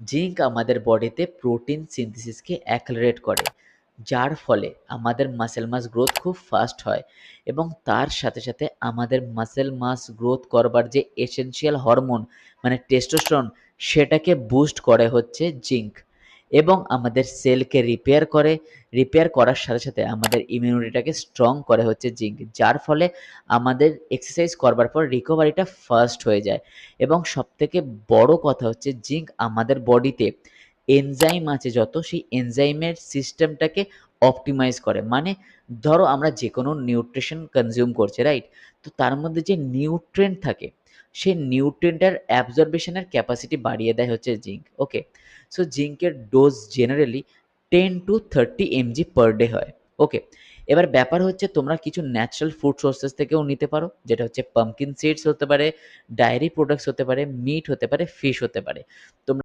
Zinc আমাদের বডিতে protein সিনথেসিসকে accelerate করে, যার ফলে আমাদের মাসেল মাস গ্রোথ খুব ফাস্ট হয়। এবং তার সাথে সাথে আমাদের মাসেল মাস গ্রোথ করবার যে এসেনশিয়াল হরমোন মানে টেস্টোস্টেরন, সেটাকে বুস্ট করে হচ্ছে জিঙ্ক। এবং আমাদের সেলকে রিপেয়ার করার সাথে সাথে আমাদের ইমিউনিটিটাকে স্ট্রং করে হচ্ছে জিঙ্ক, যার ফলে আমাদের এক্সারসাইজ করবার পর রিকভারিটা ফাস্ট হয়ে যায়। এবং সবথেকে বড় কথা হচ্ছে জিঙ্ক আমাদের বডিতে এনজাইম আছে যত, সেই এনজাইমের সিস্টেমটাকে অপটিমাইজ করে। মানে ধরো আমরা যে কোনো নিউট্রিশন কনজিউম করছি, রাইট? তো তার মধ্যে যে নিউট্রিয়েন্ট থাকে, সেই নিউট্রিয়েন্টের অ্যাবজর্বেশনের ক্যাপাসিটি বাড়িয়ে দেয় হচ্ছে জিঙ্ক। ওকে, সো জিঙ্কের dose generally 10 to 30 mg per day হয়। ওকে, এবার ব্যাপার হচ্ছে তোমরা কিছু ন্যাচারাল ফুড সোর্সেস থেকেও নিতে পারো, যেটা হচ্ছে পাম্পকিন সিডস হতে পারে, ডায়েরি প্রোডাক্টস হতে পারে, মিট হতে পারে, ফিশ হতে পারে। তোমরা